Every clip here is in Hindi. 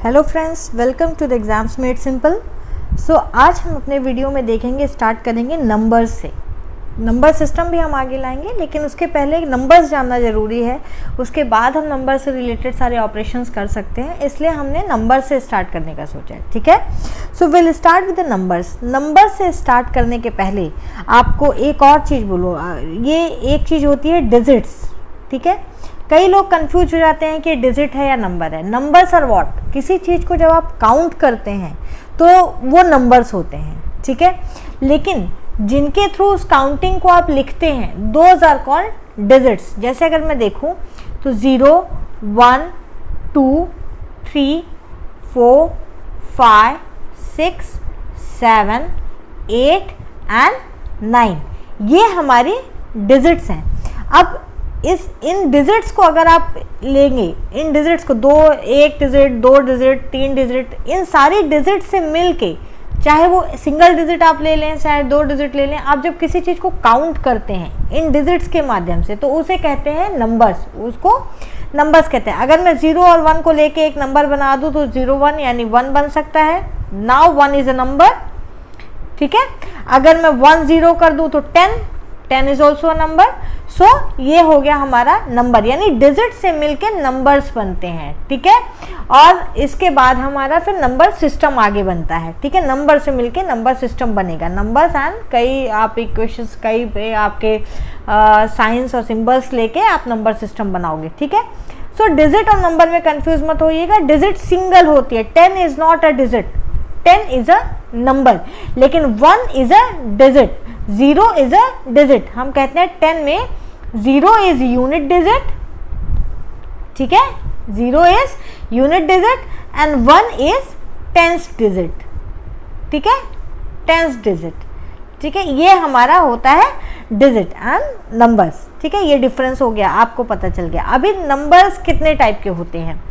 Hello friends, welcome to the exams made simple. So आज हम अपने वीडियो में देखेंगे, स्टार्ट करेंगे नंबर्स से। नंबर सिस्टम भी हम आगे लाएंगे, लेकिन उसके पहले नंबर्स जानना ज़रूरी है। उसके बाद हम नंबर से रिलेटेड सारे ऑपरेशंस कर सकते हैं, इसलिए हमने नंबर से स्टार्ट करने का सोचा है। ठीक है, so will start with the numbers. Number से स्टार्ट करने के पहले आपको एक और चीज़ बोलो, ये एक चीज़ होती है डिजिट्स। ठीक है, कई लोग कंफ्यूज हो जाते हैं कि डिजिट है या नंबर है। नंबर्स आर व्हाट, किसी चीज़ को जब आप काउंट करते हैं तो वो नंबर्स होते हैं। ठीक है, लेकिन जिनके थ्रू उस काउंटिंग को आप लिखते हैं, दोज आर कॉल्ड डिजिट्स। जैसे अगर मैं देखूं तो 0, 1, 2, 3, 4, 5, 6, 7, 8 एंड 9, ये हमारी डिजिट्स हैं। अब इन डिजिट्स को अगर आप लेंगे, इन डिजिट्स को एक डिजिट, 2 डिजिट, 3 डिजिट, इन सारी डिजिट से मिलके, चाहे वो सिंगल डिजिट आप ले लें, चाहे 2 डिजिट ले लें, आप जब किसी चीज़ को काउंट करते हैं इन डिजिट्स के माध्यम से, तो उसे कहते हैं नंबर्स। उसको नंबर्स कहते हैं। अगर मैं 0 और 1 को लेके एक नंबर बना दूं तो 0, 1 यानी 1 बन सकता है। Now 1 is a number. ठीक है, अगर मैं 1, 0 कर दूं तो 10 इज ऑल्सो अ नंबर। सो ये हो गया हमारा नंबर, यानी डिजिट से मिलके नंबर्स बनते हैं। ठीक है, और इसके बाद हमारा फिर नंबर सिस्टम आगे बनता है। ठीक है, नंबर से मिलके नंबर सिस्टम बनेगा। नंबर्स एंड कई आप इक्वेशंस, कई पे आपके साइंस और सिंबल्स लेके आप नंबर सिस्टम बनाओगे। ठीक है, सो डिजिट और नंबर में कंफ्यूज मत होइएगा। डिजिट सिंगल होती है, 10 is not a digit, 10 is a number, लेकिन 1 is a digit, 0 is a digit. हम कहते हैं 10 में 0 इज यूनिट डिजिट। ठीक है, 0 is unit digit and 1 is tens digit. ठीक है, टेंस डिजिट। ठीक है, ये हमारा होता है डिजिट एंड नंबर्स। ठीक है, ये डिफरेंस हो गया, आपको पता चल गया। अभी नंबर्स कितने टाइप के होते हैं,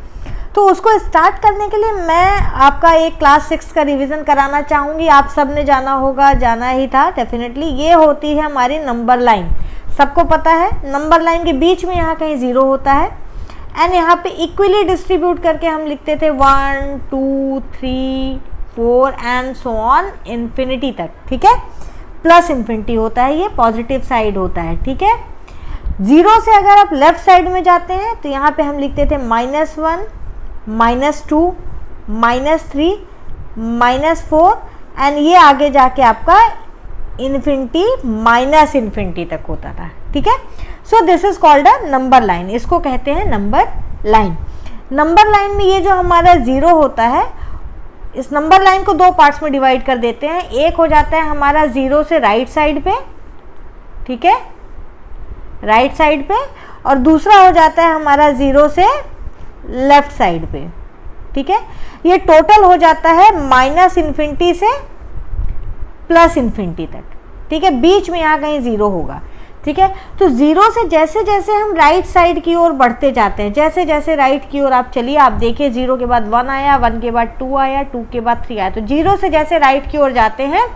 तो उसको स्टार्ट करने के लिए मैं आपका एक क्लास 6 का रिवीजन कराना चाहूँगी। आप सब ने जाना होगा, जाना ही था डेफिनेटली। ये होती है हमारी नंबर लाइन, सबको पता है। नंबर लाइन के बीच में यहाँ कहीं 0 होता है एंड यहाँ पे इक्वली डिस्ट्रीब्यूट करके हम लिखते थे 1, 2, 3, 4 एंड सो ऑन इन्फिनिटी तक। ठीक है, प्लस इन्फिनिटी होता है, ये पॉजिटिव साइड होता है। ठीक है, 0 से अगर आप लेफ्ट साइड में जाते हैं तो यहाँ पे हम लिखते थे -1, -2, -3, -4 एंड ये आगे जाके आपका इन्फिनिटी माइनस इन्फिनिटी तक होता था। ठीक है, so this is called a number line, इसको कहते हैं नंबर लाइन। नंबर लाइन में ये जो हमारा 0 होता है, इस नंबर लाइन को 2 पार्ट्स में डिवाइड कर देते हैं। एक हो जाता है हमारा 0 से राइट साइड पे, ठीक है, राइट साइड पे, और दूसरा हो जाता है हमारा 0 से लेफ्ट साइड पे। ठीक है, ये टोटल हो जाता है माइनस इन्फिनिटी से प्लस इन्फिनिटी तक। ठीक है, बीच में यहाँ कहीं 0 होगा। ठीक है, तो 0 से जैसे जैसे हम राइट साइड की ओर बढ़ते जाते हैं, जैसे जैसे राइट की ओर आप चलिए, आप देखिए 0 के बाद 1 आया, 1 के बाद 2 आया, 2 के बाद 3 आया। तो 0 से जैसे राइट की ओर जाते हैं,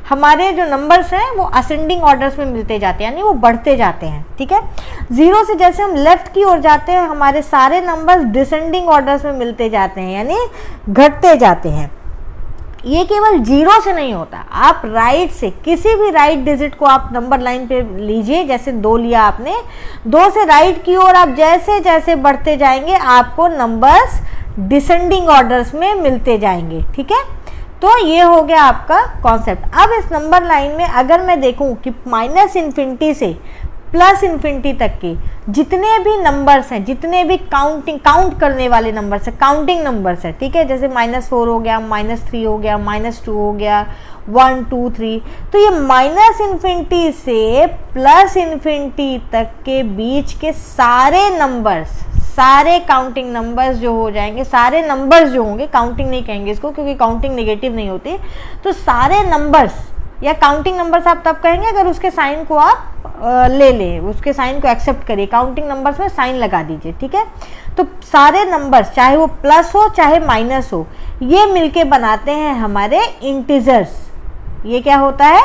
हमारे जो नंबर्स हैं वो असेंडिंग ऑर्डर्स में मिलते जाते हैं, यानी वो बढ़ते जाते हैं। ठीक है, 0 से जैसे हम लेफ्ट की ओर जाते हैं, हमारे सारे नंबर्स डिसेंडिंग ऑर्डर्स में मिलते जाते हैं, यानी घटते जाते हैं। ये केवल 0 से नहीं होता, आप राइट से किसी भी राइट डिजिट को आप नंबर लाइन पे लीजिए। जैसे 2 लिया आपने, 2 से राइट की ओर आप जैसे जैसे बढ़ते जाएंगे, आपको नंबर्स डिसेंडिंग ऑर्डर्स में मिलते जाएंगे। ठीक है, तो ये हो गया आपका कॉन्सेप्ट। अब इस नंबर लाइन में अगर मैं देखूं कि माइनस इन्फिनिटी से प्लस इन्फिनिटी तक के जितने भी नंबर्स हैं, जितने भी काउंट करने वाले नंबर्स हैं, काउंटिंग नंबर्स हैं, ठीक है, जैसे -4 हो गया, -3 हो गया, -2 हो गया, 1, 2, 3, तो ये माइनस इन्फिनिटी से प्लस इन्फिनिटी तक के बीच के सारे नंबर्स, सारे काउंटिंग नंबर्स जो हो जाएंगे, सारे नंबर्स जो होंगे, काउंटिंग नहीं कहेंगे इसको क्योंकि काउंटिंग नेगेटिव नहीं होती, तो सारे नंबर्स या काउंटिंग नंबर्स आप तब कहेंगे अगर उसके साइन को आप ले लें, उसके साइन को एक्सेप्ट करिए। काउंटिंग नंबर्स में साइन लगा दीजिए। ठीक है, तो सारे नंबर्स चाहे वो प्लस हो चाहे माइनस हो, ये मिलके बनाते हैं हमारे इंटीजर्स। ये क्या होता है?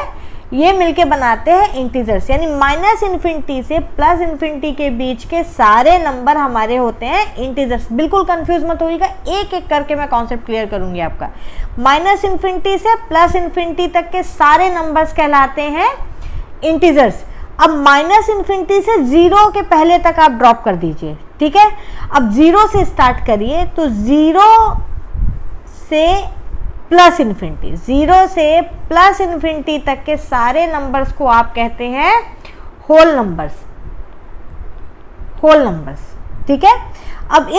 ये मिलके बनाते हैं इंटीजर्स, यानी माइनस इन्फिनिटी से प्लस इन्फिनिटी के बीच के सारे नंबर हमारे होते हैं इंटीजर्स। बिल्कुल कंफ्यूज मत होइएगा, एक एक करके मैं कॉन्सेप्ट क्लियर करूंगी आपका। माइनस इन्फिनिटी से प्लस इन्फिनिटी तक के सारे नंबर्स कहलाते हैं इंटीजर्स। अब माइनस इन्फिनिटी से 0 के पहले तक आप ड्रॉप कर दीजिए, ठीक है। अब 0 से स्टार्ट करिए, तो 0 से प्लस इन्फिनिटी, 0 से प्लस इन्फिनिटी तक के सारे नंबर्स को आप कहते हैं होल नंबर्स, होल नंबर्स, ठीक है। अब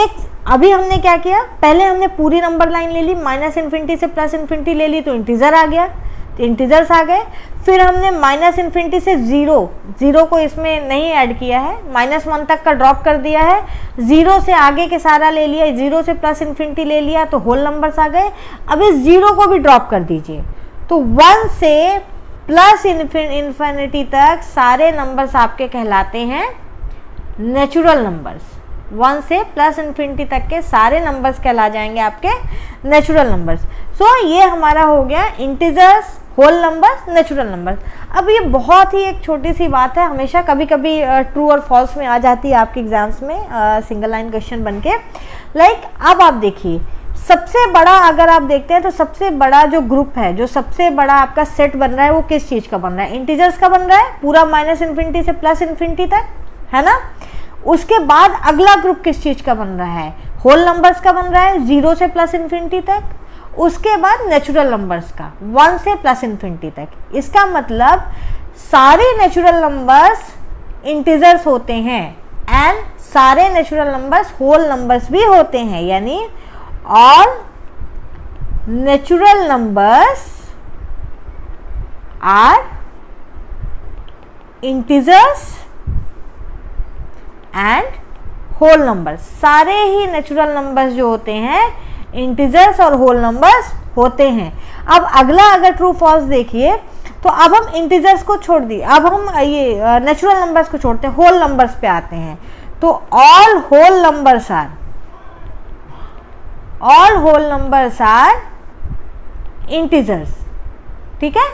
अभी हमने क्या किया, पहले हमने पूरी नंबर लाइन ले ली, माइनस इन्फिनिटी से प्लस इन्फिनिटी ले ली तो इंटीजर आ गया, तो इंटीजर्स आ गए। फिर हमने माइनस इन्फिनिटी से 0 को इसमें नहीं ऐड किया है, -1 तक का ड्रॉप कर दिया है, 0 से आगे के सारा ले लिया, 0 से प्लस इन्फिनिटी ले लिया तो होल नंबर्स आ गए। अब इस 0 को भी ड्रॉप कर दीजिए, तो 1 से प्लस इन्फिनिटी तक सारे नंबर्स आपके कहलाते हैं नेचुरल नंबर्स। 1 से प्लस इन्फिनिटी तक के सारे नंबर्स कहला जाएंगे आपके नेचुरल नंबर्स। सो ये हमारा हो गया integers, whole numbers, natural numbers. अब ये बहुत ही एक छोटी सी बात है, हमेशा कभी कभी ट्रू और फॉल्स में आ जाती है आपके एग्जाम्स में सिंगल लाइन क्वेश्चन बनके। अब आप देखिए, सबसे बड़ा अगर आप देखते हैं तो सबसे बड़ा जो ग्रुप है, जो सबसे बड़ा आपका सेट बन रहा है वो किस चीज़ का बन रहा है, इंटीजर्स का बन रहा है, पूरा माइनस इन्फिनिटी से प्लस इन्फिनिटी तक, है ना। उसके बाद अगला ग्रुप किस चीज़ का बन रहा है, होल नंबर्स का बन रहा है, 0 से प्लस इन्फिनिटी तक। उसके बाद नेचुरल नंबर्स का 1 से प्लस इन्फिनिटी तक। इसका मतलब सारे नेचुरल नंबर्स इंटीजर्स होते हैं एंड सारे नेचुरल नंबर्स होल नंबर्स भी होते हैं, यानी all natural numbers are integers and whole numbers. सारे ही नेचुरल नंबर्स जो होते हैं इंटीजर्स और होल नंबर्स होते हैं। अब अगला अगर ट्रू फॉल्स देखिए, तो अब हम इंटीजर्स को छोड़ दिए, अब हम ये नेचुरल नंबर्स को छोड़ते हैं, होल नंबर्स पे आते हैं। तो all whole numbers are integers, ठीक है,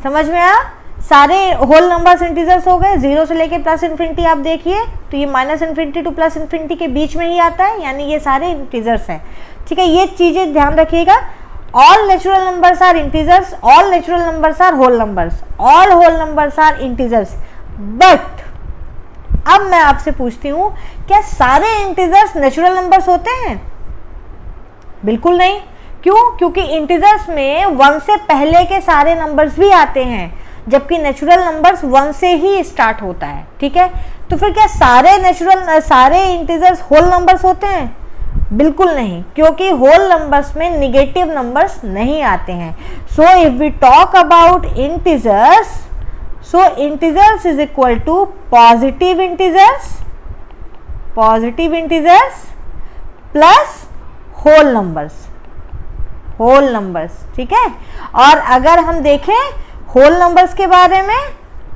समझ में आया। सारे होल नंबर्स इंटीजर्स हो गए। 0 से लेके प्लस इन्फिनिटी आप देखिए तो ये minus infinity two plus infinity के बीच में ही आता है, यानी ये सारे इंटीजर्स हैं, ठीक है। ये चीजें ध्यान रखिएगा। All natural numbers are integers, all natural numbers are whole numbers, all whole numbers are integers. But अब मैं आपसे पूछती हूँ, क्या सारे इंटीजर्स नेचुरल नंबर्स होते हैं? बिल्कुल नहीं। क्यों? क्योंकि इंटीजर्स में 1 से पहले के सारे नंबर्स भी आते हैं, जबकि नेचुरल नंबर्स 1 से ही स्टार्ट होता है, ठीक है। तो फिर क्या सारे इंटीजर्स होल नंबर्स होते हैं? बिल्कुल नहीं, क्योंकि होल नंबर्स में निगेटिव नंबर्स नहीं आते हैं। So if we talk about integers, so integers is equal to positive integers plus whole numbers, ठीक है। और अगर हम देखें होल नंबर्स के बारे में,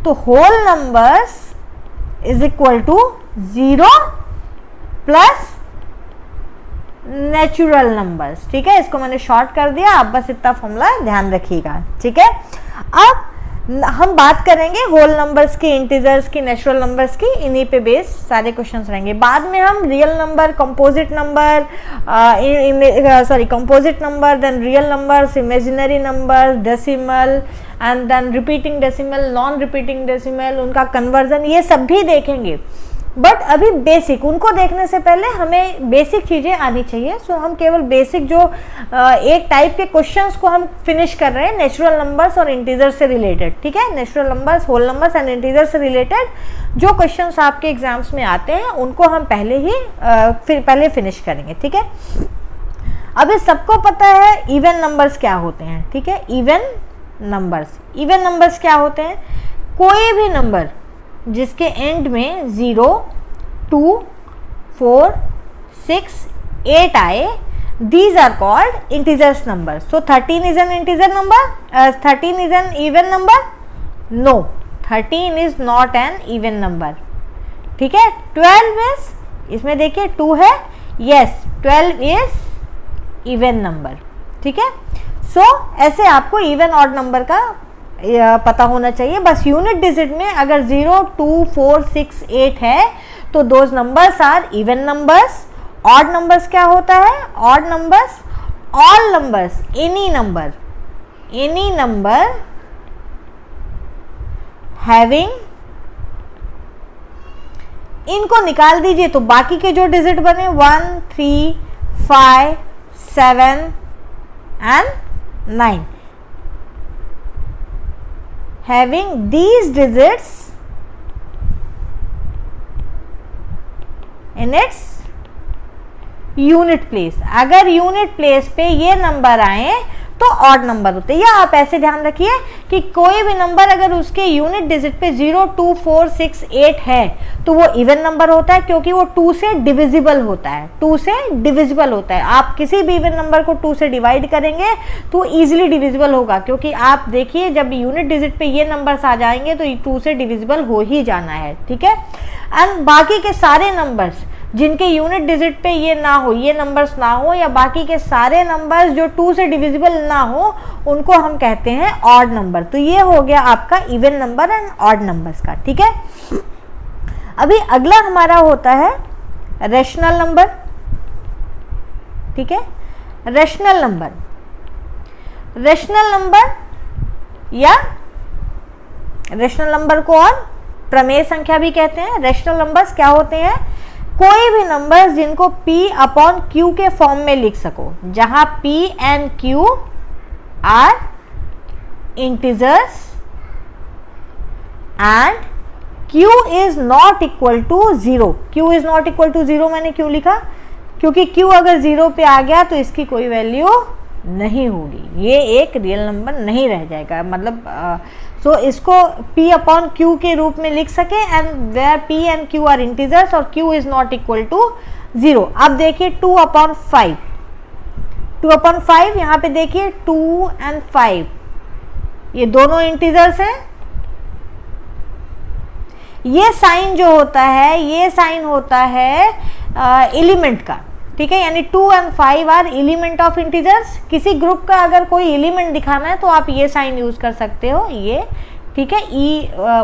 तो whole numbers is equal to 0 plus natural numbers, ठीक है। इसको मैंने शॉर्ट कर दिया, आप बस इतना फॉर्मूला ध्यान रखिएगा, ठीक है। अब हम बात करेंगे होल नंबर्स की, इंटीजर्स की, नेचुरल नंबर्स की, इन्हीं पे बेस सारे क्वेश्चंस रहेंगे। बाद में हम real number, composite number, composite number, then real numbers, imaginary number, decimal and then repeating decimal, non repeating decimal, उनका कन्वर्जन, ये सब भी देखेंगे। बट अभी बेसिक, उनको देखने से पहले हमें बेसिक चीज़ें आनी चाहिए। सो हम केवल बेसिक जो एक टाइप के क्वेश्चंस को हम फिनिश कर रहे हैं नेचुरल नंबर्स और इंटीजर्स से रिलेटेड, ठीक है। Natural numbers, whole numbers and integers से रिलेटेड जो क्वेश्चंस आपके एग्जाम्स में आते हैं उनको हम पहले फिनिश करेंगे, ठीक है। अभी सबको पता है इवन नंबर्स क्या होते हैं, ठीक है। इवन नंबर्स क्या होते हैं? कोई भी नंबर जिसके एंड में 0, 2, 4, 6, 8 आए, these are called integers numbers. So 13 is an integer number, 13 is an even number? No, 13 is not an even number, ठीक है। 12 is, इसमें देखिए 2 है, yes 12 is even number, ठीक है। सो ऐसे आपको इवन ऑड नंबर का पता होना चाहिए। बस यूनिट डिजिट में अगर 0, 2, 4, 6, 8 है तो those numbers are even numbers. Odd numbers क्या होता है? Odd numbers all numbers, any number having, इनको निकाल दीजिए तो बाकी के जो डिजिट बने 1, 3, 5, 7 and 9, having these digits in its unit place. अगर यूनिट प्लेस पे ये नंबर आए तो ऑड नंबर होते हैं। या आप ऐसे ध्यान रखिए कि कोई भी नंबर अगर उसके यूनिट डिजिट पे 0, 2, 4, 6, 8 है तो वो इवन नंबर होता है, क्योंकि वो 2 से डिविजिबल होता है। 2 से डिविजिबल होता है। आप किसी भी इवन नंबर को 2 से डिवाइड करेंगे तो इजीली डिविजिबल होगा, क्योंकि आप देखिए जब यूनिट डिजिट पे ये नंबर्स आ जाएंगे तो 2 से डिविजिबल हो ही जाना है, ठीक है। एंड बाकी के सारे नंबर्स जिनके यूनिट डिजिट पे ये ना हो, ये नंबर्स ना हो, या बाकी के सारे नंबर्स जो 2 से डिविजिबल ना हो, उनको हम कहते हैं ऑड नंबर। तो ये हो गया आपका even number and odd numbers का, ठीक है। अभी अगला हमारा होता है रेशनल नंबर, ठीक है। रेशनल नंबर या रेशनल नंबर को और प्रमेय संख्या भी कहते हैं। रेशनल नंबर्स क्या होते हैं? कोई भी नंबर्स जिनको P/Q के फॉर्म में लिख सको, जहां P and Q are integers and Q is not equal to 0। Q is not equal to 0 मैंने क्यों लिखा? क्योंकि Q अगर 0 पे आ गया तो इसकी कोई वैल्यू नहीं होगी, ये एक रियल नंबर नहीं रह जाएगा। मतलब सो इसको P/Q के रूप में लिख सके and where P and Q are integers और Q is not equal to 0। अब देखिए 2/5, 2/5 यहाँ पे देखिए 2 एंड 5 ये दोनों इंटीजर्स हैं। ये साइन जो होता है, ये साइन होता है एलिमेंट का, ठीक है। यानी 2 and 5 are element of integers. किसी ग्रुप का अगर कोई एलिमेंट दिखाना है तो आप ये साइन यूज कर सकते हो, ये, ठीक है।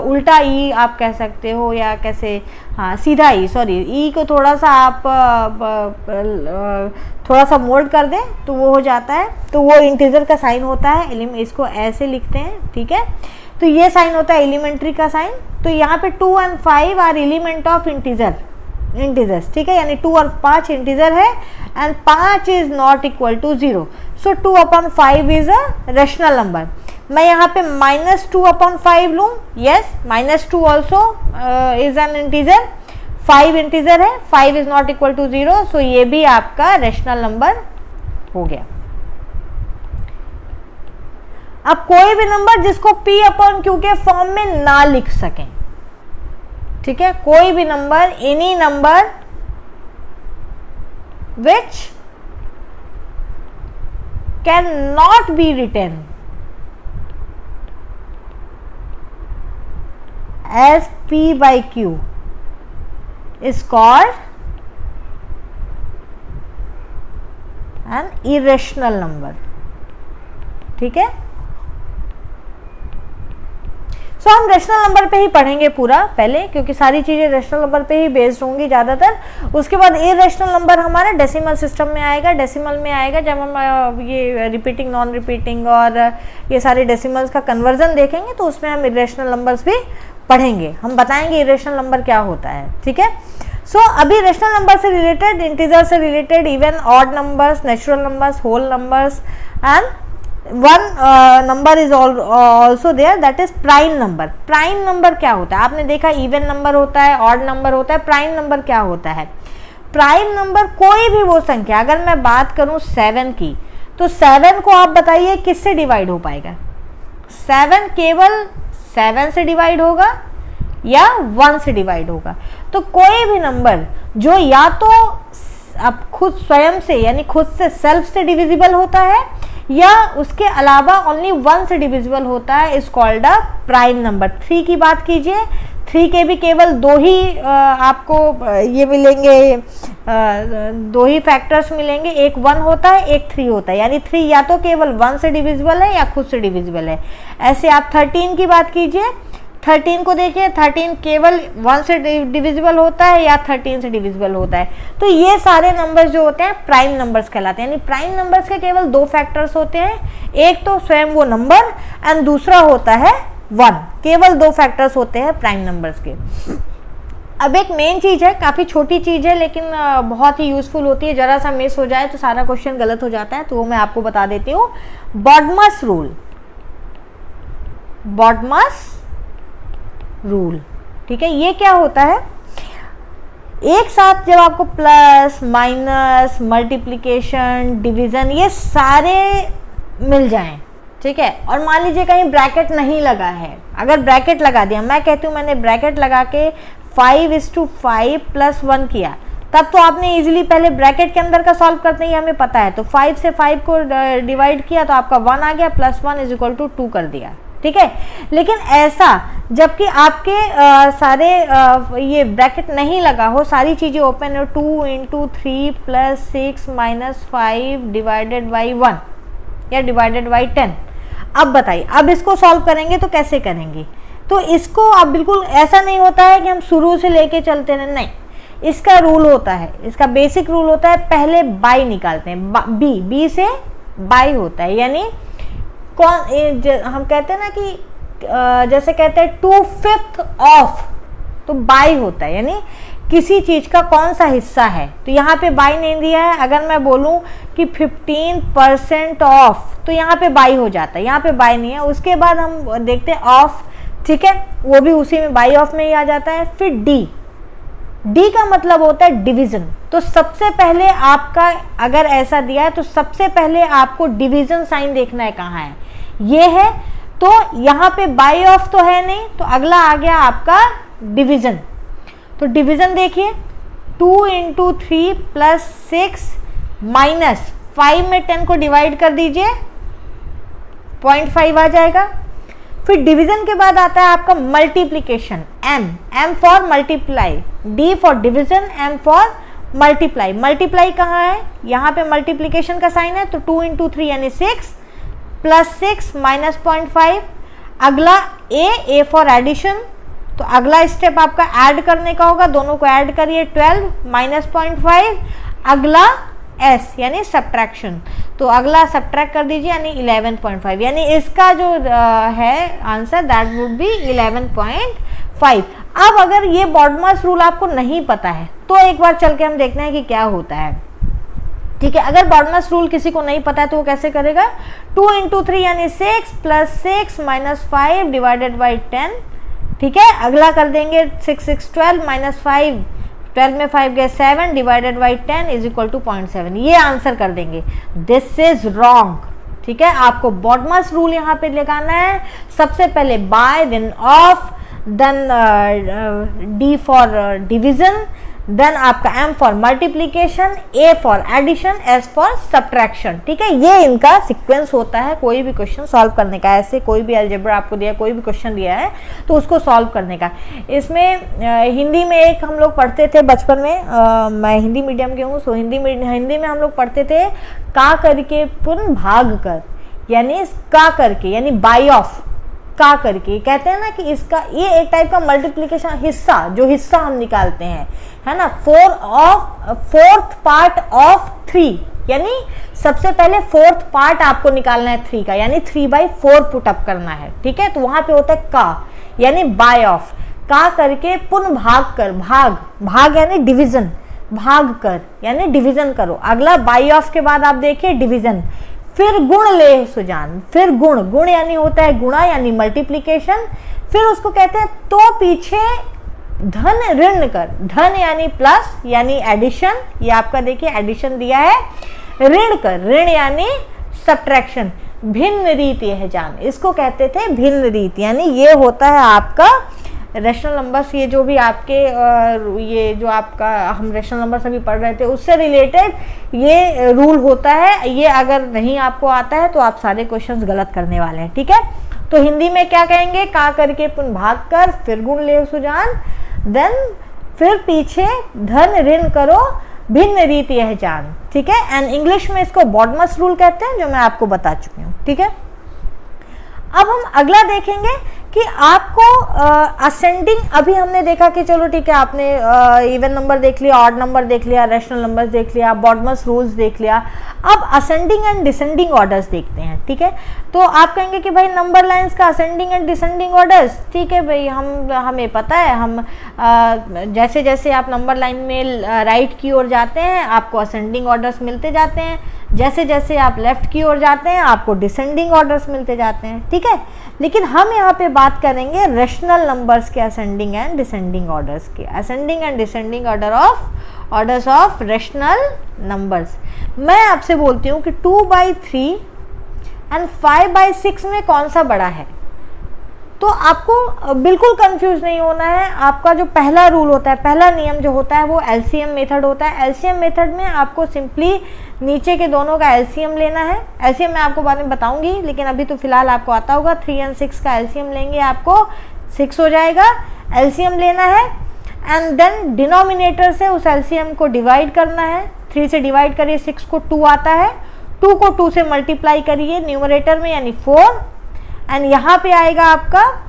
उल्टा ई आप कह सकते हो, या कैसे, हाँ सीधा ई, सॉरी ई को थोड़ा सा आप थोड़ा सा मोल्ड कर दें तो वो हो जाता है, तो वो इंटीजर का साइन होता है। इसको ऐसे लिखते हैं, ठीक है। तो ये साइन होता है एलिमेंट्री का साइन। तो यहाँ पे 2 and 5 are element of integers, ठीक है। यानी 2 और 5 इंटीजर है and 5 is not equal to 0। So 2/5 is a rational number. मैं यहाँ पे -2/5 लूँ, yes, -2 also is an integer, 5 integer है, 5 is not equal to 0। So ये भी आपका रेशनल नंबर हो गया। अब कोई भी नंबर जिसको P/Q के फॉर्म में ना लिख सकें, ठीक है। कोई भी number, any number which can not be written as P/Q is called an irrational number, ठीक है। सो हम रेशनल नंबर पे ही पढ़ेंगे पूरा पहले, क्योंकि सारी चीज़ें रेशनल नंबर पे ही बेस्ड होंगी ज़्यादातर। उसके बाद इरेशनल नंबर हमारा डेसिमल सिस्टम में आएगा, डेसिमल में आएगा जब हम ये रिपीटिंग, नॉन रिपीटिंग और ये सारे डेसिमल्स का कन्वर्जन देखेंगे तो उसमें हम इरेशनल नंबर्स भी पढ़ेंगे। हम बताएंगे इरेशनल नंबर क्या होता है, ठीक है। सो अभी रेशनल नंबर से रिलेटेड, इंटीजर से related, even odd numbers, natural numbers, whole numbers and one number is also there, that is prime number. Prime number क्या होता है? आपने देखा इवन नंबर होता है, ऑड नंबर होता है, प्राइम नंबर क्या होता है? प्राइम नंबर कोई भी वो संख्या, अगर मैं बात करूं 7 की, तो 7 को आप बताइए किससे डिवाइड हो पाएगा? 7 केवल 7 से डिवाइड होगा या 1 से डिवाइड होगा। तो कोई भी नंबर जो या तो अब खुद स्वयं से, यानी खुद से, सेल्फ से डिविजिबल होता है, या उसके अलावा ओनली 1 से डिविजिबल होता है, is called a prime number. 3 की बात कीजिए, 3 के भी केवल 2 ही आपको ये मिलेंगे दो ही फैक्टर्स मिलेंगे, एक 1 होता है एक 3 होता है, यानी 3 या तो केवल 1 से डिविजिबल है या खुद से डिविजिबल है। ऐसे आप 13 की बात कीजिए, 13 को देखिए, 13 केवल 1 से डिविजिबल होता है या 13 से डिविजिबल होता है। तो ये सारे नंबर्स जो होते हैं प्राइम नंबर्स कहलाते हैं, यानी प्राइम नंबर्स के केवल दो फैक्टर्स होते हैं, एक तो स्वयं वो नंबर एंड दूसरा होता है 1। केवल दो फैक्टर्स होते हैं प्राइम नंबर्स के। अब एक मेन चीज है, काफी छोटी चीज है लेकिन बहुत ही यूजफुल होती है, जरा सा मिस हो जाए तो सारा क्वेश्चन गलत हो जाता है, तो वो मैं आपको बता देती हूँ। बॉडमस रूल, बॉडमस रूल, ठीक है। ये क्या होता है, एक साथ जब आपको प्लस माइनस मल्टीप्लिकेशन डिवीजन ये सारे मिल जाएं, ठीक है, और मान लीजिए कहीं ब्रैकेट नहीं लगा है, अगर ब्रैकेट लगा दिया, मैं कहती हूँ मैंने ब्रैकेट लगा के 5:5 + 1 किया, तब तो आपने इजीली पहले ब्रैकेट के अंदर का सॉल्व करते ही हमें पता है, तो 5 से 5 को डिवाइड किया तो आपका 1 आ गया, +1 = 2 कर दिया, ठीक है। लेकिन ऐसा जबकि आपके सारे ये ब्रैकेट नहीं लगा हो, सारी चीजें ओपन हो, 2 × 3 + 6 - 5 / 1 या डिवाइडेड बाई 10। अब बताइए, अब इसको सॉल्व करेंगे तो कैसे करेंगे, तो इसको अब बिल्कुल ऐसा नहीं होता है कि हम शुरू से लेके चलते हैं, नहीं, इसका रूल होता है, इसका बेसिक रूल होता है, पहले बाई निकालते हैं, बी से बाई होता है, यानी हम कहते हैं ना कि जैसे कहते हैं 2/5 ऑफ, तो बाई होता है, यानी किसी चीज का कौन सा हिस्सा है, तो यहाँ पे बाई नहीं दिया है। अगर मैं बोलूं कि 15% ऑफ, तो यहाँ पे बाई हो जाता है, यहाँ पे बाई नहीं है। उसके बाद हम देखते हैं ऑफ, ठीक है, वो भी उसी में बाई ऑफ में ही आ जाता है। फिर डी का मतलब होता है डिवीजन, तो सबसे पहले आपका अगर ऐसा दिया है तो सबसे पहले आपको डिवीजन साइन देखना है, कहाँ है, ये है, तो यहाँ पे बाई ऑफ तो है नहीं, तो अगला आ गया आपका डिवीजन। तो डिवीजन देखिए, 2 × 3 + 6 - 5 में 10 को डिवाइड कर दीजिए, 0.5 आ जाएगा। फिर डिवीजन के बाद आता है आपका multiplication, M for multiply, D for division, M for multiply. Multiply कहाँ है, यहाँ पे मल्टीप्लिकेशन का साइन है, तो 2 × 3 यानी 6 + 6 - 0.5। अगला ए फॉर एडिशन, तो अगला स्टेप आपका ऐड करने का होगा, दोनों को ऐड करिए, 12 - 0.5। अगला एस यानी सब्ट्रैक्शन, तो अगला सब्ट्रैक्ट कर दीजिए, यानी 11.5, यानी इसका जो है आंसर दैट वुड बी 11.5। अब अगर ये बॉडमस रूल आपको नहीं पता है तो एक बार चल के हम देखते हैं कि क्या होता है, ठीक है। अगर बॉडमस रूल किसी को नहीं पता है तो वो कैसे करेगा, 2 × 3 यानी 6 + 6 - 5 / 10, ठीक है। अगला कर देंगे 6 × 6 = 12 - 5, 12 में 5 गए 7 / 10 = 0.7, ये आंसर कर देंगे। दिस इज रॉन्ग, ठीक है। आपको बॉडमस रूल यहाँ पे लगाना है, सबसे पहले by, then of, then D for division, then आपका M for multiplication, A for addition, S for subtraction, ठीक है। ये इनका सीक्वेंस होता है कोई भी क्वेश्चन सॉल्व करने का। ऐसे कोई भी अलजेब्रा आपको दिया, कोई भी क्वेश्चन दिया है तो उसको सॉल्व करने का। इसमें हिंदी में एक हम लोग पढ़ते थे बचपन में, मैं हिंदी मीडियम के हूँ, सो हिंदी में हम लोग पढ़ते थे का करके पुन भाग कर, यानी का करके, यानी बाई ऑफ, का करके कहते हैं ना कि इसका ये एक टाइप का मल्टीप्लिकेशन हिस्सा, जो हिस्सा हम निकालते हैं, है ना, 4th पार्ट ऑफ 3, यानी सबसे पहले 4th पार्ट आपको निकालना है 3 का, यानी 3/4 पुट अप करना है, ठीक है। तो वहां पे होता है का, यानी बाय ऑफ, का करके पुन भाग कर, भाग यानी डिवीजन, भाग कर यानी डिवीजन करो। अगला बाई ऑफ के बाद आप देखिए डिवीजन, फिर गुण ले सुजान, फिर गुण यानी होता है गुणा यानी मल्टीप्लिकेशन, फिर उसको कहते हैं तो पीछे धन ऋण कर, धन यानी प्लस यानी एडिशन, ये आपका देखिए एडिशन दिया है, ऋण कर, ऋण यानी सब्ट्रैक्शन, भिन्न रीति है जान, इसको कहते थे भिन्न रीति, यानी ये होता है आपका रेशनल नंबर्स। ये जो भी आपके ये जो आपका हम रेशनल नंबर्स अभी पढ़ रहे थे उससे रिलेटेड ये रूल होता है। ये अगर नहीं आपको आता है तो आप सारे क्वेश्चंस गलत करने वाले हैं, ठीक है। तो हिंदी में क्या कहेंगे, का करके पुन भाग कर, फिर गुण ले सुजान, देन फिर पीछे धन ऋण करो, भिन्न रीत यह जान, ठीक है। एंड इंग्लिश में इसको बॉडमस रूल कहते हैं, जो मैं आपको बता चुकी हूँ, ठीक है। अब हम अगला देखेंगे कि आपको असेंडिंग, अभी हमने देखा कि चलो ठीक है, आपने इवन नंबर देख लिया, ऑड नंबर देख लिया, रैशनल नंबर्स देख लिया, बॉडमस रूल्स देख लिया। अब असेंडिंग एंड डिसेंडिंग ऑर्डर्स देखते हैं, ठीक है। तो आप कहेंगे कि भाई नंबर लाइंस का असेंडिंग एंड डिसेंडिंग ऑर्डर्स, ठीक है भाई, हमें पता है, हम जैसे जैसे आप नंबर लाइन में राइट की ओर जाते हैं आपको असेंडिंग ऑर्डर्स मिलते जाते हैं, जैसे जैसे आप लेफ्ट की ओर जाते हैं आपको डिसेंडिंग ऑर्डर्स मिलते जाते हैं, ठीक है। लेकिन हम यहाँ पे बात करेंगे रेशनल नंबर्स के असेंडिंग एंड डिसेंडिंग ऑर्डर्स के, ascending and descending orders of rational numbers. मैं आपसे बोलती हूँ कि 2/3 एंड 5/6 में कौन सा बड़ा है, तो आपको बिल्कुल कंफ्यूज नहीं होना है। आपका जो पहला रूल होता है, पहला नियम जो होता है वो एलसीएम मेथड होता है। एलसीएम मेथड में आपको सिंपली नीचे के दोनों का एलसीएम लेना है। एलसीएम मैं आपको बाद में बताऊंगी, लेकिन अभी तो फिलहाल आपको आता होगा। 3 और 6 का एलसीएम लेंगे आपको 6 हो जाएगा। एलसीएम लेना है एंड देन डिनोमिनेटर से उस एलसीएम को डिवाइड करना है। 3 से डिवाइड करिए, 6 को 2 आता है, 2 को 2 से मल्टीप्लाई करिए न्यूमरेटर में, यानी 4। एंड यहाँ पे आएगा आपका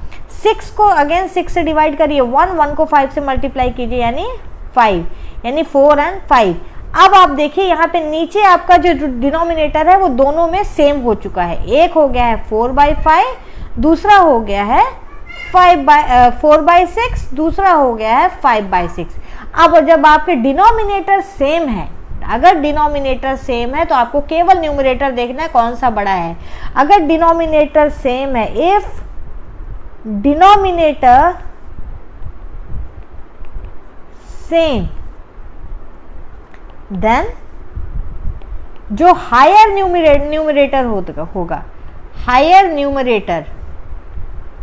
6 को अगेन 6 से डिवाइड करिए 1 को 5 से मल्टीप्लाई कीजिए, यानी 5, यानी 4 एंड 5। अब आप देखिए यहाँ पे नीचे आपका जो डिनोमिनेटर है वो दोनों में सेम हो चुका है। एक हो गया है 4/5, दूसरा हो गया है 4/6, दूसरा हो गया है 5/6। अब जब आपके डिनोमिनेटर सेम है, अगर डिनोमिनेटर सेम है तो आपको केवल न्यूमरेटर देखना है कौन सा बड़ा है। अगर डिनोमिनेटर सेम है, इफ डिनोमिनेटर सेम, देन जो हायर न्यूमरेटर होगा, higher numerator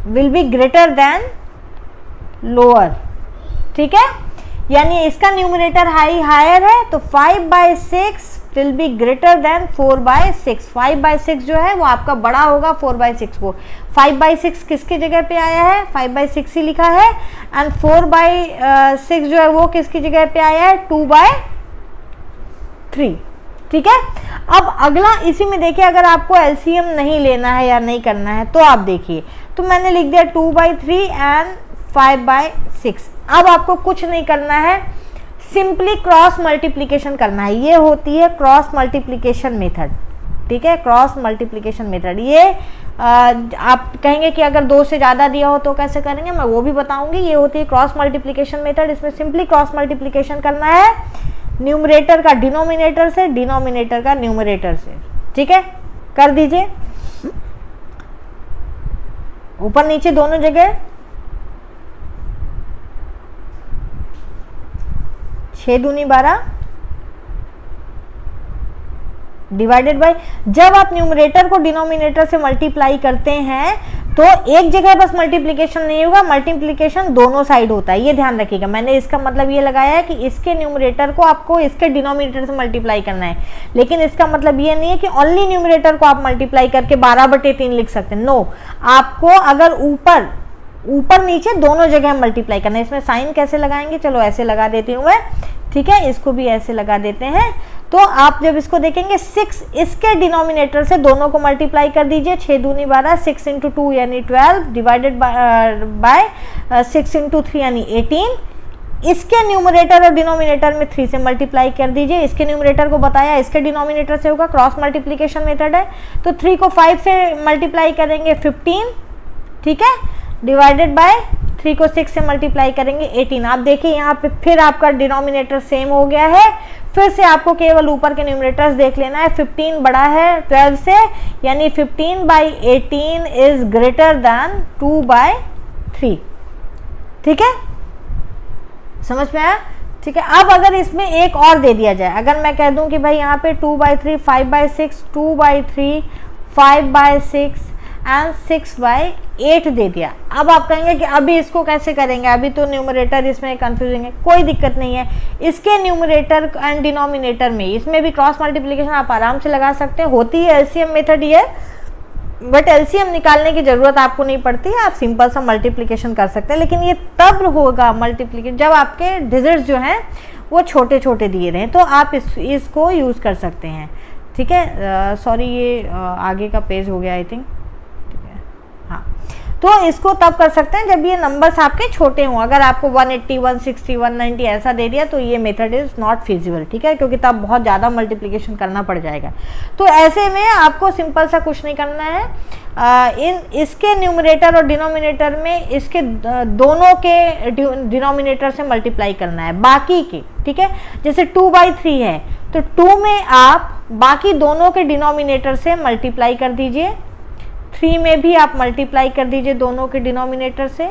will be greater than lower, ठीक है। यानी इसका न्यूमरेटर हायर है तो 5/6 विल बी ग्रेटर देन 4/6। 5/6 जो है वो आपका बड़ा होगा 4/6 को। 5/6 किसकी जगह पे आया है, 5/6 ही लिखा है। एंड 4/6 जो है वो किसकी जगह पे आया है, 2/3, ठीक है। अब अगला इसी में देखिए, अगर आपको एलसीएम नहीं लेना है या नहीं करना है तो आप देखिए, तो मैंने लिख दिया 2/3 एंड 5/6। अब आपको कुछ नहीं करना है, सिंपली क्रॉस मल्टीप्लिकेशन करना है। ये होती है क्रॉस मल्टीप्लिकेशन मेथड, ठीक है, क्रॉस मल्टीप्लिकेशन मेथड। ये आप कहेंगे कि अगर 2 से ज़्यादा दिया हो तो कैसे करेंगे, मैं वो भी बताऊंगी। ये होती है क्रॉस मल्टीप्लिकेशन मेथड। इसमें सिंपली क्रॉस मल्टीप्लिकेशन करना है न्यूमरेटर का डिनोमिनेटर से, डिनोमिनेटर का न्यूमरेटर से, ठीक है। कर दीजिए ऊपर नीचे दोनों जगह। 6 दूनी 12 डिवाइडेड बाय, जब आप न्यूमरेटर को डिनोमिनेटर से मल्टीप्लाई करते हैं तो एक जगह बस मल्टीप्लिकेशन नहीं होगा, मल्टीप्लिकेशन दोनों साइड होता है, ये ध्यान रखिएगा। मैंने इसका मतलब ये लगाया है कि इसके न्यूमरेटर को आपको इसके डिनोमिनेटर से मल्टीप्लाई करना है, लेकिन इसका मतलब ये नहीं है कि ओनली न्यूमरेटर को आप मल्टीप्लाई करके 12/3 लिख सकते हैं। नो, आपको अगर ऊपर नीचे दोनों जगह मल्टीप्लाई करना है। इसमें साइन कैसे लगाएंगे, चलो ऐसे लगा देती हूँ मैं, ठीक है, इसको भी ऐसे लगा देते हैं। तो आप जब इसको देखेंगे 6 इसके डिनोमिनेटर से दोनों को मल्टीप्लाई कर दीजिए। 6 दूनी 12, 6 × 2 यानी 12 डिवाइडेड बाय 6 × 3 यानी 18। इसके न्यूमरेटर और डिनोमिनेटर में 3 से मल्टीप्लाई कर दीजिए। इसके न्यूमरेटर को बताया, इसके डिनोमिनेटर से होगा, क्रॉस मल्टीप्लिकेशन मेथड है। तो 3 को 5 से मल्टीप्लाई करेंगे 15, ठीक है, डिवाइडेड बाय 3 को 6 से मल्टीप्लाई करेंगे 18। आप देखिए यहाँ पे फिर आपका डिनोमिनेटर सेम हो गया है। फिर से आपको केवल ऊपर के न्यूमरेटर्स देख लेना है। 15 बड़ा है 12 से, यानी 15/18 इज ग्रेटर देन 2/3, ठीक है, समझ में आया, ठीक है। अब अगर इसमें एक और दे दिया जाए, अगर मैं कह दूं कि भाई यहाँ पे 2/3, 5/6, 2/3, 5/6 एंड 6/8 दे दिया। अब आप कहेंगे कि अभी इसको कैसे करेंगे, अभी तो न्यूमरेटर इसमें कंफ्यूजिंग है। कोई दिक्कत नहीं है, इसके न्यूमरेटर एंड डिनोमिनेटर में इसमें भी क्रॉस मल्टीप्लिकेशन आप आराम से लगा सकते हैं। होती है एलसीएम मेथड ये, बट एलसीएम निकालने की जरूरत आपको नहीं पड़ती है, आप सिंपल सा मल्टीप्लिकेशन कर सकते हैं। लेकिन ये तब होगा मल्टीप्लिकेशन जब आपके डिजिट्स जो हैं वो छोटे छोटे दिए रहे, तो आप इसको यूज़ कर सकते हैं। ठीक है, सॉरी ये आगे का पेज हो गया आई थिंक। ठीक है, हाँ, तो इसको तब कर सकते हैं जब ये नंबर्स आपके छोटे हों। अगर आपको 180, 160, 190 ऐसा दे दिया तो ये मेथड इज़ नॉट फिजिबल। ठीक है, क्योंकि तब बहुत ज़्यादा मल्टीप्लिकेशन करना पड़ जाएगा। तो ऐसे में आपको सिंपल सा कुछ नहीं करना है, इसके न्यूमरेटर और डिनोमिनेटर में इसके दोनों के डिनोमिनेटर से मल्टीप्लाई करना है बाकी के। ठीक है, जैसे 2/3 है तो 2 में आप बाकी दोनों के डिनोमिनेटर से मल्टीप्लाई कर दीजिए, 3 में भी आप मल्टीप्लाई कर दीजिए दोनों के डिनोमिनेटर से,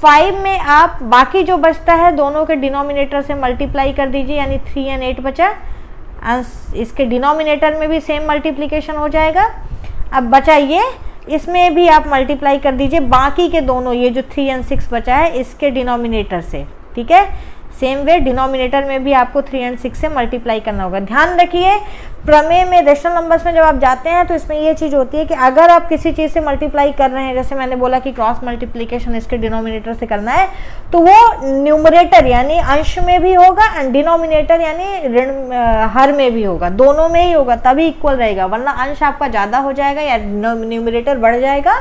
5 में आप बाकी जो बचता है दोनों के डिनोमिनेटर से मल्टीप्लाई कर दीजिए, यानी 3 और 8 बचा, इसके डिनोमिनेटर में भी सेम मल्टीप्लिकेशन हो जाएगा। अब बचा ये, इसमें भी आप मल्टीप्लाई कर दीजिए बाकी के दोनों, ये जो 3 और 6 बचा है इसके डिनोमिनेटर से। ठीक है, सेम वे डिनोमिनेटर में भी आपको 3 और 6 से मल्टीप्लाई करना होगा। ध्यान रखिए, प्रमेय में रेशनल नंबर्स में जब आप जाते हैं तो इसमें ये चीज़ होती है कि अगर आप किसी चीज़ से मल्टीप्लाई कर रहे हैं, जैसे मैंने बोला कि क्रॉस मल्टीप्लिकेशन इसके डिनोमिनेटर से करना है, तो वो न्यूमरेटर यानी अंश में भी होगा एंड डिनोमिनेटर यानी हर में भी होगा, दोनों में ही होगा, तभी इक्वल रहेगा, वरना अंश आपका ज़्यादा हो जाएगा या न्यूमरेटर बढ़ जाएगा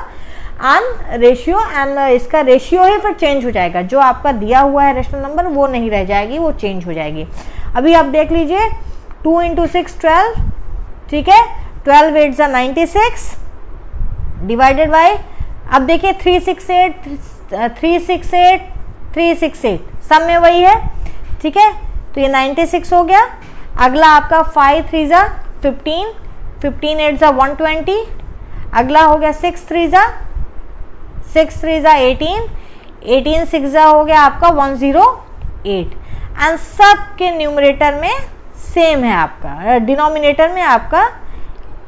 एंड रेशियो, एंड इसका रेशियो ही फिर चेंज हो जाएगा। जो आपका दिया हुआ है रेशनल नंबर वो नहीं रह जाएगी, वो चेंज हो जाएगी। अभी आप देख लीजिए 2 × 6 12, ठीक है, 12 8 96 डिवाइडेड बाय, अब देखिए 368 368 368 सब में वही है। ठीक है, तो ये 96 हो गया। अगला आपका 5 3 15, 15 8 120, अगला हो गया 6 3 18, 18 6 हो गया आपका 108, एंड सब के न्यूमरेटर में सेम है आपका, डिनोमिनेटर में आपका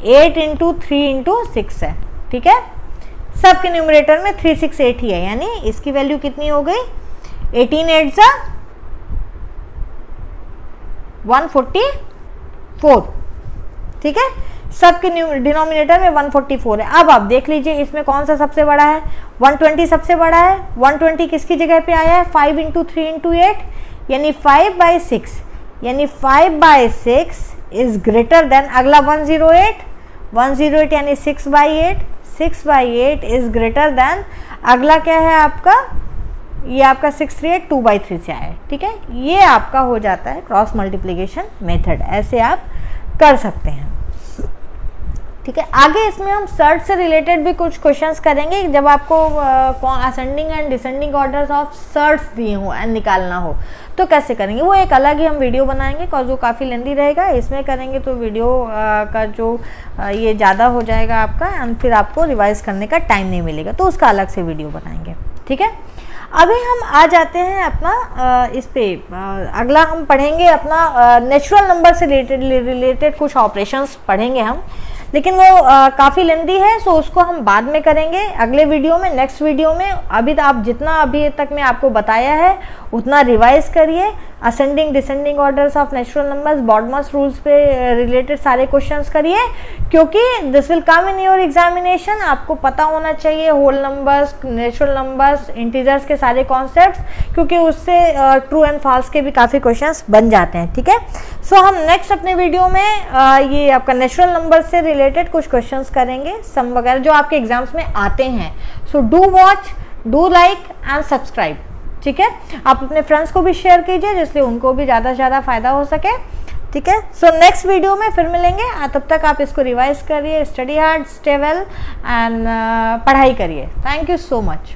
8 × 3 × 6 है। ठीक है, सब के न्यूमरेटर में 368 ही है, यानी इसकी वैल्यू कितनी हो गई, 18 8 144। ठीक है, सबके डिनोमिनेटर में 144 है। अब आप देख लीजिए इसमें कौन सा सबसे बड़ा है, 120 सबसे बड़ा है। 120 किसकी जगह पे आया है, 5 × 3 × 8 यानी 5/6, यानी 5/6 इज ग्रेटर देन, अगला 108 यानी 6/8, 6/8 इज ग्रेटर देन, अगला क्या है आपका, ये आपका 638 2/3 से आया है। ठीक है, ये आपका हो जाता है क्रॉस मल्टीप्लिकेशन मेथड, ऐसे आप कर सकते हैं। ठीक है, आगे इसमें हम सर्च से रिलेटेड भी कुछ क्वेश्चंस करेंगे, जब आपको ascending and descending orders of search दिए हो एंड निकालना हो तो कैसे करेंगे, वो एक अलग ही हम वीडियो बनाएंगे, कॉज वो काफ़ी लेंदी रहेगा। इसमें करेंगे तो वीडियो का जो ये ज़्यादा हो जाएगा आपका, एंड फिर आपको रिवाइज करने का टाइम नहीं मिलेगा, तो उसका अलग से वीडियो बनाएंगे। ठीक है, अभी हम आ जाते हैं अपना इस पे, अगला हम पढ़ेंगे अपना नेचुरल नंबर से रिलेटेड कुछ ऑपरेशंस पढ़ेंगे हम, लेकिन वो काफ़ी लेंदी है, सो उसको हम बाद में करेंगे अगले वीडियो में, नेक्स्ट वीडियो में। अभी तो आप जितना अभी तक मैं आपको बताया है उतना रिवाइज करिए, ascending descending orders of natural numbers, BODMAS rules पे रिलेटेड सारे क्वेश्चंस करिए, क्योंकि this will come in your examination. आपको पता होना चाहिए whole numbers, natural numbers, integers के सारे कॉन्सेप्ट्स, क्योंकि उससे ट्रू एंड फॉल्स के भी काफ़ी क्वेश्चंस बन जाते हैं। ठीक है, सो हम नेक्स्ट अपने वीडियो में ये आपका नेचुरल नंबर से रिलेटेड कुछ क्वेश्चंस करेंगे, सम वगैरह जो आपके एग्जाम्स में आते हैं। So do watch, do like and subscribe. ठीक है, आप अपने फ्रेंड्स को भी शेयर कीजिए जिससे उनको भी ज़्यादा से ज़्यादा फायदा हो सके। ठीक है, सो नेक्स्ट वीडियो में फिर मिलेंगे, तब तक आप इसको रिवाइज करिए, study hard, stay well and पढ़ाई करिए। Thank you so much.